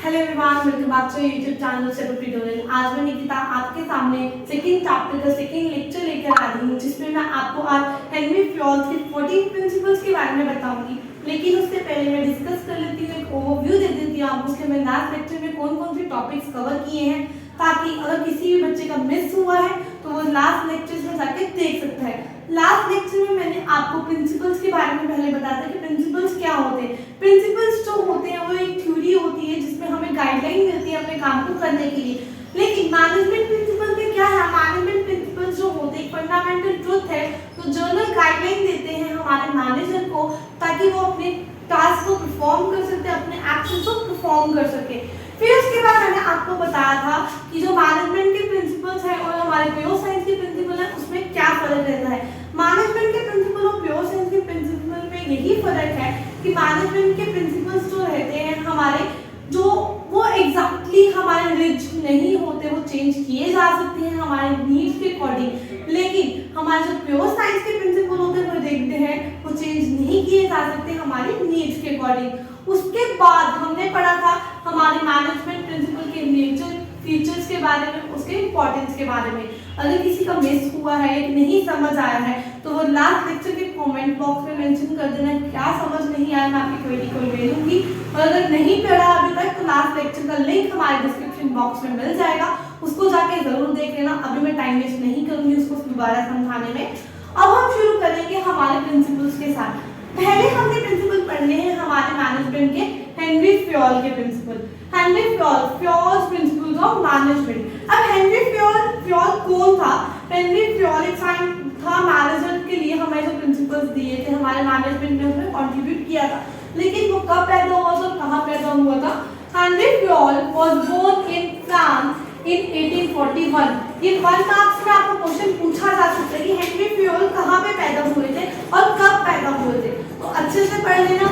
Hello everyone, welcome back to YouTube channel setup tutorial. आज मैं निकिता आपके सामने सेकंड चैप्टर का सेकंड लेक्चर लेकर आ रही हूँ, जिसमें मैं आपको आज हेनरी फ्योल्स के 14 प्रिंसिपल्स के बारे में बताऊंगी। लेकिन उससे पहले मैं डिस्कस कर लेती हूँ, एक ओवरव्यू दे देती हूँ आपको कि मैं लास्ट लेक्चर में कौन कौन से टॉपिक्स कवर किए हैं, ताकि अगर किसी भी बच्चे का मिस हुआ है तो वो लास्ट लेक्चर में जाके देख सकता है। लास्ट लेक्चर में मैंने आपको प्रिंसिपल्स के बारे में पहले बताया था कि प्रिंसिपल्स क्या होते हैं। प्रिंसिपल्स जो होते हैं वो एक थ्योरी होती है जिसमें हमें गाइडलाइन मिलती है अपने काम को करने के लिए। लेकिन मैनेजमेंट प्रिंसिपल में क्या है, मैनेजमेंट प्रिंसिपल्स जो होते हैं फंडामेंटल ट्रुथ है, तो जनरल गाइडलाइन देते हैं हमारे मैनेजर को, ताकि वो अपने टास्क को परफॉर्म कर सके, अपने एक्शन को परफॉर्म कर सके। फिर उसके बाद मैंने आपको बताया था कि जो मैनेजमेंट के प्रिंसिपल्स हैं और हमारे प्योर साइंस के प्रिंसिपल हैं उसमें क्या फर्क रहता है। मैनेजमेंट के प्रिंसिपल और प्योर साइंस के प्रिंसिपल में यही फर्क है कि मैनेजमेंट के प्रिंसिपल्स जो रहते हैं हमारे, जो वो एग्जैक्टली हमारे रिजिड नहीं होते, वो चेंज किए जा सकते हैं हमारे नीड्स के अकॉर्डिंग। लेकिन हमारे जो प्योर साइंस के प्रिंसिपल होते हैं वो देखते हैं वो चेंज नहीं किए जा सकते हमारे नीड्स के अकॉर्डिंग। उसके बाद हमने पढ़ा था हमारे मैनेजमेंट प्रिंसिपल के नेचर, फीचर्स के बारे में, उसके इंपॉर्टेंस के बारे में। अगर किसी का मिस हुआ है या नहीं समझ आया है तो वो लास्ट लेक्चर के कमेंट बॉक्स में मेंशन कर देना क्या समझ नहीं आया, मैं आपकी क्वेरी को ले लूंगी। और अगर नहीं पढ़ा अभी तक तो लास्ट लेक्चर का लिंक हमारे डिस्क्रिप्शन बॉक्स में मिल जाएगा, उसको जाके जरूर देख लेना। अभी मैं टाइम वेस्ट नहीं करूंगी उसको दोबारा समझाने में। अब हम शुरू करेंगे हमारे प्रिंसिपल्स के साथ। पहले हमने प्रिंसिपल पढ़ने हैं हमारे मैनेजमेंट के हेनरी फ्योल के principle. Henri Fayol, Fayol's principles of management. अब हेनरी फ्योल कौन था? हेनरी फ्योल एक साइंटिस्ट था, मैनेजर के लिए हमें जो प्रिंसिपल्स दिए थे हमारे मैनेजमेंट में, उसने कंट्रीब्यूट किया था। लेकिन वो कब पैदा हुआ था, कहाँ पैदा हुआ था? Henri Fayol was born in France in 1841। ये 1 मार्क्स में आपको क्वेश्चन पूछा जा सकता है कि हेनरी फ्योल कहाँ पे पैदा हुए थे और कब पैदा हुए थे, तो अच्छे से पढ़ लेना।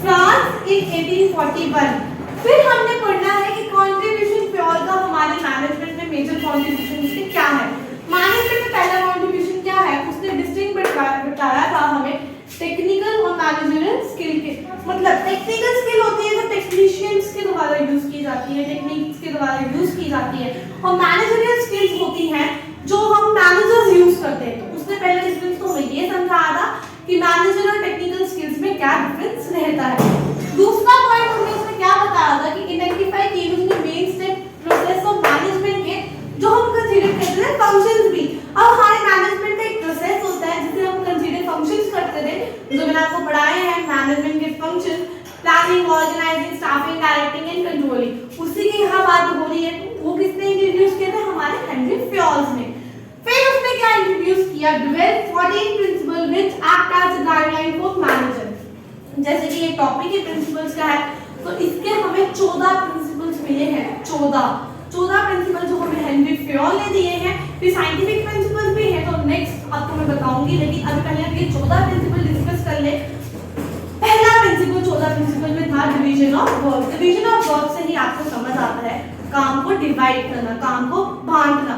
France in 1841। फिर हमने पढ़ना है कि कंट्रीब्यूशन फ्योल का हमारे मैनेजमेंट में मेजर कंट्रीब्यूशन उसके क्या है। मैनेजमेंट में पहला कंट्रीब्यूशन क्या है, उसने डिस्टिंक्ट बताया था हमें टेक्निकल और मैनेजरियल स्किल के। मतलब टेक्निकल स्किल होती है जो टेक्नीशियंस के द्वारा यूज की जाती है, टेक्निक्स के द्वारा यूज की जाती है, और मैनेजरियल स्किल्स होती हैं जो हम मैनेजर्स यूज करते हैं। तो उसने पहले डिफरेंस तो हमें ये समझाया था कि मैनेजर और टेक्निकल स्किल्स में क्या डिफरेंस रहता है। दूसरा पॉइंट हमने उसमें क्या बताया था कि आइडेंटिफाई किए उसने main step process of management के, जो हम कंसीडर करते हैं फंक्शंस भी। अब हमारे मैनेजमेंट का एक प्रोसेस होता है जिसे हम कंसीडर फंक्शंस करते थे, जो मैंने आपको पढ़ाए हैं मैनेजमेंट के function, planning, organising, staffing, directing and controlling. उसी की यहाँ बात हो रही है। वो किसने इंट्रोड्यूस किया था? हमारे हेनरी फ्योल्स ने। फिर उसने क्या इंट्रोड्यूस किया? 14 principle which act as a guideline for manager. जैसे कि ये टॉपिक के प्रिंसिपल्स का है, तो इसके हमें 14 प्रिंसिपल्स मिले हैं। 14 प्रिंसिपल जो हमें हेनरी फ्योल ने दिए हैं। फिर साइंटिफिक प्रिंसिपल्स भी हैं, तो नेक्स्ट आपको मैं बताऊंगी। लेकिन अभी पहले हम ये 14 प्रिंसिपल डिस्कस कर ले। पहला प्रिंसिपल 14 प्रिंसिपल में था division of work. Division of work से ही आपको समझ आता है काम को डिवाइड करना, काम को बांटना।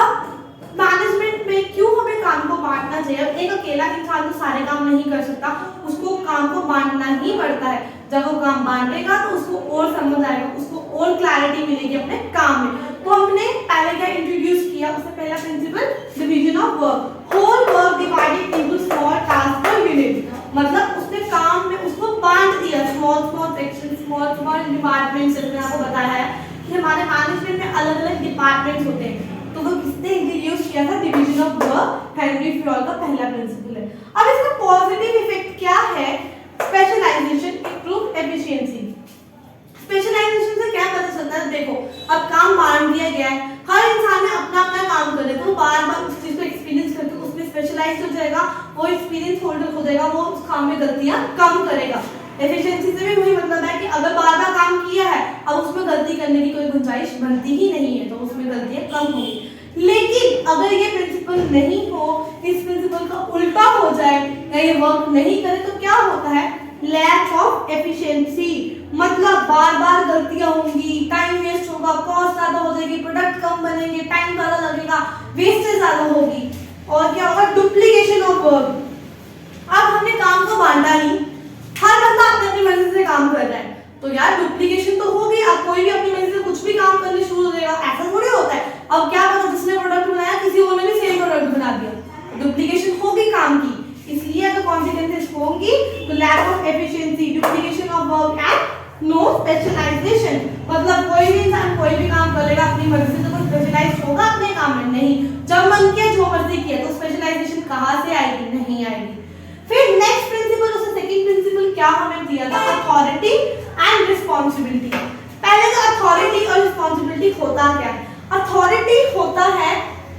अब मैनेजमेंट में क्यों हमें काम को बांटना चाहिए? एक अकेला इंसान तो सारे काम नहीं कर सकता, उसको काम को बांटना ही पड़ता है। जब वो काम बांटेगा तो उसको और समझ आएगा, उसको और क्लैरिटी मिलेगी अपने काम में। तो हमने पहले क्या इंट्रोड्यूस किया? उससे पहला principle division of work. Whole work divided into small task और यूनिट। मतलब उसने काम में उसको बांट दिया, स्मॉल सेक्शन, स्मॉल डिपार्टमेंट्स। मैंने आपको बताया है कि हमारे मैनेजमेंट में अलग अलग डिपार्टमेंट्स होते हैं, तो वो किसने इंट्रोड्यूस किया था? Division of work Henry Fayol का पहला प्रिंसिपल है। अब इसका पॉजिटिव इफेक्ट क्या है? Specialisation, improve efficiency. स्पेशलाइजेशन से क्या पता चलता है? देखो, अब काम बांट दिया गया है, हर इंसान ने अपना अपना काम करे, तो बार बार उस चीज को एक्सपीरियंस करके उसमें स्पेशलाइज हो जाएगा, वो एक्सपीरियंस होल्डर हो जाएगा, वो उस काम में गलतियां कम करेगा। एफिशिएंसी से भी वही मतलब है कि अगर बार बार काम किया है, अब उसमें गलती करने की कोई गुंजाइश बनती ही नहीं है, तो उसमें गलतियां कम होंगी। लेकिन अगर ये प्रिंसिपल नहीं हो, इस प्रिंसिपल का उल्टा हो जाए या ये वर्क नहीं करे, तो क्या होता है? Lack of efficiency. मतलब बार बार गलतियां होंगी, टाइम वेस्ट होगा, कॉस्ट ज्यादा हो जाएगी, प्रोडक्ट कम बनेंगे, टाइम ज्यादा लगेगा, वेस्टेज ज्यादा होगी, और क्या होगा? Duplication of work. अब हमने काम को बांटा नहीं, हर बंदा अपनी अपनी मर्जी से काम कर रहा है, तो यार डुप्लीकेशन तो होगी। अब कोई भी स्पेशलाइजेशन, मतलब कोई भी इंसान कोई भी काम करेगा अपनी मर्जी से, तो कोई स्पेशलाइज होगा अपने काम में? नहीं। जब मन किया जो मर्जी किया, तो स्पेशलाइजेशन कहाँ से आएगी? नहीं आएगी। फिर नेक्स्ट प्रिंसिपल, उससे सेकंड प्रिंसिपल क्या हमें दिया था? Authority and responsibility. पहले तो अथॉरिटी और रिस्पॉन्सिबिलिटी होता क्या है? अथॉरिटी होता है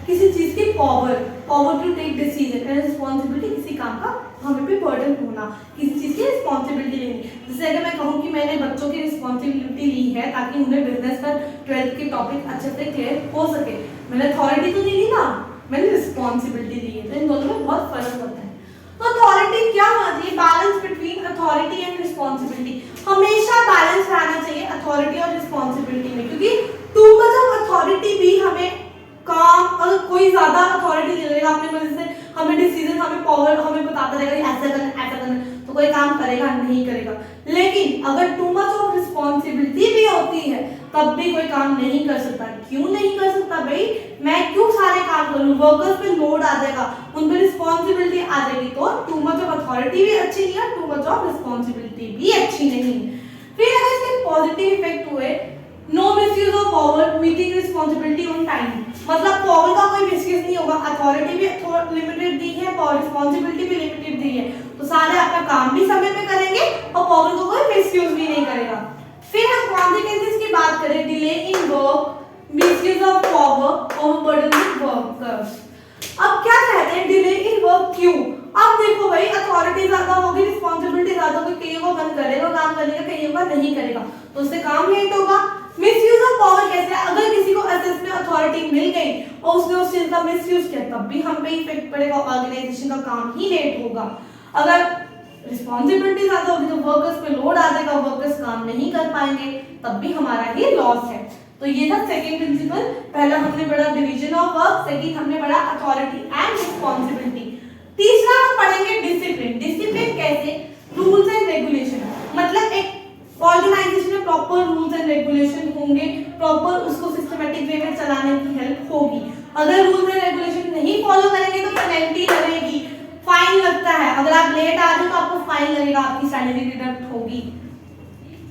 किसी चीज की power to take decision, and responsibility किसी काम का हमें पे बर्डन होना, किसी चीज की रिस्पॉन्सिबिलिटी लेनी। जैसे अगर मैं कहूँ कि मैंने बच्चों की रिस्पॉन्सिबिलिटी ली है ताकि उन्हें बिजनेस पर 12th के टॉपिक अच्छे से क्लियर हो सके, मैंने अथॉरिटी तो नहीं ली ना, मैंने रिस्पॉन्सिबिलिटी ली है। तो इन दोनों में बहुत फर्क होता है। तो अथॉरिटी क्या होती है? Balance between authority and responsibility. हमेशा बैलेंस रहना चाहिए अथॉरिटी और रिस्पॉन्सिबिलिटी में, क्योंकि टू मच ऑफ अथॉरिटी भी हमें काम, अगर कोई ज्यादा अथॉरिटी ले लेगा अपने मर्जी से, हमें डिसीजन, हमें पावर, हमें बताता रहेगा ऐसा करना, तो कोई काम करेगा नहीं करेगा। लेकिन अगर टू मच ऑफ रिस्पॉन्सिबिलिटी भी होती है तब भी कोई काम नहीं कर सकता। क्यों नहीं कर सकता भाई? मैं क्यों सारे काम करूं? वर्कर्स पे लोड आ जाएगा, उन पे रिस्पॉन्सिबिलिटी आ जाएगी। तो टू मच ऑफ अथॉरिटी भी अच्छी नहीं है, टू मच ऑफ रिस्पॉन्सिबिलिटी भी अच्छी नहीं। फिर अगर इसके पॉजिटिव इफेक्ट हुए, no misuse of power, meeting responsibility on time, मतलब पावर का कोई मिसयूज नहीं होगा। अथॉरिटी भी लिमिटेड दी है और रिस्पॉन्सिबिलिटी भी लिमिटेड दी है, तो सारे अपना काम भी समय पे करेंगे और पावर को कोई मिसयूज भी नहीं करेगा। फिर हम कॉन्सिक्वेंसेस की बात करें, delay in work, misuse of power, overburden with workers. अब क्या कहते हैं डिले इन वर्क क्यों? अब देखो भाई, अथॉरिटी ज्यादा होगी, रिस्पॉन्सिबिलिटी ज्यादा होगी, कईयों को मन करेगा काम करने का, कईयों का नहीं करेगा, तो उससे काम लेट होगा। मिसयूज ऑफ पावर कैसे? अगर किसी को एसएस में अथॉरिटी मिल गई और उसने उस चीज का मिसयूज किया, तब भी हम पे इफेक्ट पड़ेगा, ऑर्गेनाइजेशन का काम ही लेट होगा। अगर रिस्पॉन्सिबिलिटी ज्यादा होगी तो वर्कर्स पे लोड आ जाएगा, वर्कर्स काम नहीं कर पाएंगे, तब भी हमारा ही लॉस है। तो ये था सेकंड प्रिंसिपल। पहला हमने पढ़ा डिवीजन ऑफ वर्क, सेकंड हमने पढ़ा अथॉरिटी एंड रिस्पॉन्सिबिलिटी। तीसरा हम पढ़ेंगे डिसिप्लिन। डिसिप्लिन कैसे? रूल्स एंड रेगुलेशन, मतलब एक ऑर्गेनाइजेशन में प्रॉपर रूल्स एंड रेगुलेशन होंगे, प्रॉपर उसको सिस्टमैटिक वे में चलाने की हेल्प होगी। अगर रूल्स एंड रेगुलेशन नहीं फॉलो करेंगे तो पेनल्टी लगेगी, फाइन लगता है। अगर आप लेट आ जाओ तो आपको फाइन लगेगा, आपकी सैलरी डिडक्ट होगी।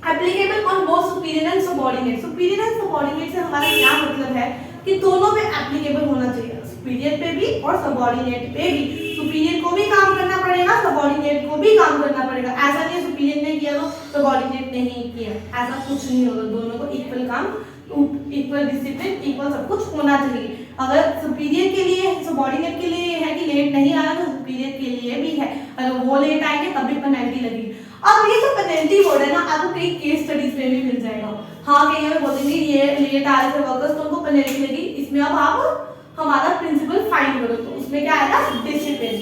Applicable on both superior and subordinate. Superior and subordinate से हमारा क्या मतलब है कि दोनों पे एप्लीकेबल होना चाहिए, सुपीरियर पे भी और सबऑर्डिनेट पे भी। सुपीरियर को भी काम करना पड़ेगा, सबऑर्डिनेट को भी काम करना पड़ेगा। ऐसा नहीं सुपीरियर ने किया तो सबऑर्डिनेट ने नहीं किया, ऐसा कुछ नहीं होगा। दोनों को इक्वल काम, इक्वल डिसिप्लिन, इक्वल सब कुछ होना चाहिए। अगर सुपीरियर के लिए, सबऑर्डिनेट के लिए है कि लेट नहीं आया, तो सुपीरियर के लिए भी है, अगर वो लेट आएंगे तब भी पेनल्टी लगेगी। अब ये जो पेनल्टी बोर्ड है ना, आपको कई केस स्टडीज में भी मिल जाएगा। हाँ, कहीं में बोलेंगे ये लेट आ रहे थे वर्कर्स तो उनको पेनल्टी लगी, इसमें अब आप हमारा प्रिंसिपल फाइन करो, तो उसमें क्या आएगा? डिसिप्लिन।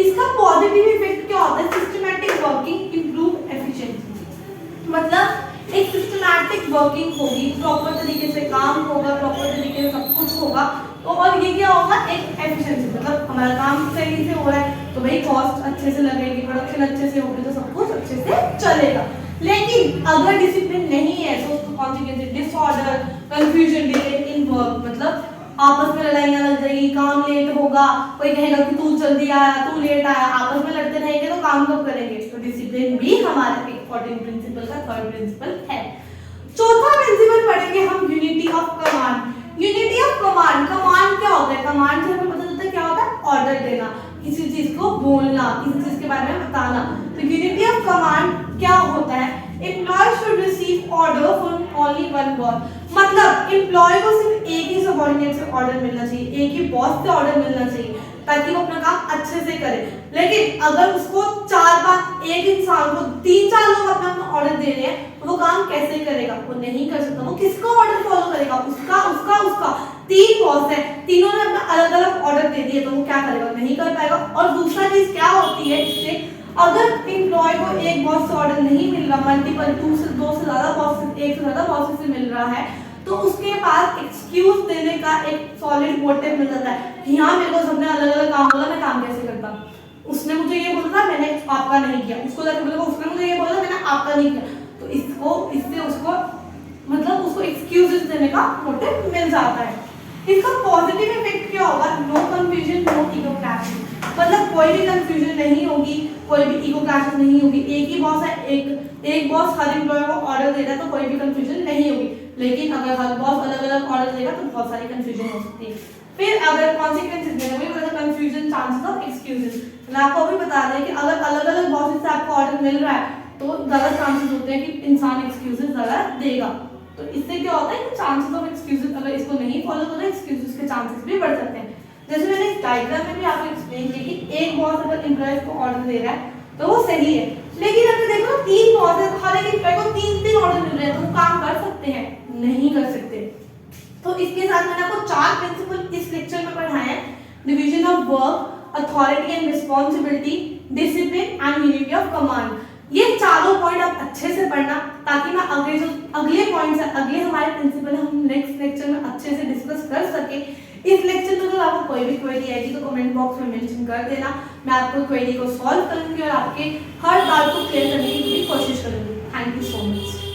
इसका पॉजिटिव इफेक्ट क्या होता है? सिस्टमैटिक वर्किंग, इंप्रूव एफिशिएंसी, मतलब एक सिस्टमैटिक वर्किंग होगी, प्रॉपर तरीके से काम होगा, प्रॉपर तरीके से सब कुछ होगा, तो और ये क्या होगा? एक एफिशिएंसी, मतलब हमारा काम सही से हो रहा है तो भाई कॉस्ट अच्छे से लगेगी, प्रोडक्शन अच्छे से होगी, तो सब कुछ अच्छे से चलेगा। लेकिन अगर डिसिप्लिन नहीं है तो उसको consequences, disorder, confusion, delay in work, मतलब आपस में लड़ाइयां लग जाएगी, काम लेट होगा, कोई कहेगा कि तू जल्दी आया, तू लेट आया, आपस में लड़ते रहेंगे तो काम कब करेंगे? तो डिसिप्लिन भी हमारा एक इंपॉर्टेंट प्रिंसिपल का थर्ड प्रिंसिपल है। चौथा प्रिंसिपल पढ़ेंगे हम, unity of command. Unity of command, command क्या होता है? कमांड से हमें पता चलता है क्या होता है? ऑर्डर देना, किसी चीज को बोलना, किसी चीज के बारे में बताना। तो यूनिटी ऑफ कमांड क्या होता है? Employ should receive order from only one boss, मतलब एम्प्लॉय को सिर्फ एक ही सबऑर्डिनेट से ऑर्डर मिलना चाहिए, एक ही बॉस से ऑर्डर मिलना चाहिए, ताकि वो अपना काम अच्छे से करे। लेकिन अगर उसको 4-5 एक इंसान को 3-4 लोग अपना ऑर्डर दे रहे हैं, तो वो काम कैसे करेगा? वो नहीं कर सकता। वो किसका ऑर्डर फॉलो करेगा? उसका उसका उसका 3 बॉस है, तीनों ने अपना अलग अलग ऑर्डर दे दिए, तो वो क्या करेगा? नहीं कर पाएगा। और दूसरा चीज क्या होती है इससे, अगर एम्प्लॉय को एक बॉस से ऑर्डर नहीं मिल रहा, मल्टीपल 2 से ज्यादा बॉस, एक से ज्यादा बॉस से मिल रहा है, तो उसके पास एक्सक्यूज देने का एक सॉलिड मोटिव मिल जाता है कि हाँ, मेरे को सबने अलग अलग काम बोला, मैं काम कैसे करता, उसने मुझे ये बोला था, मैंने आपका नहीं किया, उसको जाके बोला उसने मुझे ये बोला, मैंने आपका नहीं किया, तो इससे उसको मतलब उसको एक्सक्यूजेस देने का मोटिव मिल जाता है। इसका पॉजिटिव इफेक्ट क्या होगा? No confusion, no ego clashes, मतलब कोई भी कंफ्यूजन नहीं होगी, कोई भी ईगो क्लैशेस नहीं होगी। एक ही बॉस है, एक एक बॉस हर एम्प्लॉय को ऑर्डर दे रहा है तो कोई भी कंफ्यूजन नहीं होगी, लेकिन अगर हर बॉस अलग अलग ऑर्डर देगा तो बहुत सारी कंफ्यूजन हो सकती है। फिर अगर कॉन्सिक्वेंसेज देंगे मतलब कंफ्यूजन, चांसेस ऑफ एक्सक्यूजेस, मैं आपको भी बता दें कि अगर अलग अलग बॉसेस से आपको ऑर्डर मिल रहा है तो ज़्यादा चांसेस होते हैं कि इंसान एक्सक्यूजेस ज़्यादा देगा। तो इससे क्या होता है कि चांसेस ऑफ एक्सक्यूजेस अगर इसको नहीं फॉलो करो एक्सक्यूजेस के चांसेस भी बढ़ सकते हैं। जैसे मैंने इस डायग्राम में भी आपको एक्सप्लेन किया कि एक बॉस अगर एम्प्लॉयज को ऑर्डर दे रहा है तो वो सही है, लेकिन अगर देखो 3 बॉस है, हर एक एम्प्लॉय को 3 ऑर्डर मिल रहे हैं तो वो काम कर सकते हैं? नहीं कर सकते। तो इसके साथ मैंने आपको 4 प्रिंसिपल इस लेक्चर में पढ़ाए हैं, division of work, authority and responsibility, discipline and unity of command. ये चारों पॉइंट आप अच्छे से पढ़ना ताकि मैं अगले पॉइंट्स है, अगले हमारे प्रिंसिपल हम नेक्स्ट लेक्चर में अच्छे से डिस्कस कर सके। इस लेक्चर में अगर आपको कोई भी क्वेरी आएगी तो कमेंट बॉक्स में मेंशन कर देना, मैं आपको क्वेरी को सॉल्व करूंगी और आपके हर डाउट को क्लियर करने की पूरी कोशिश करूंगी। Thank you so much.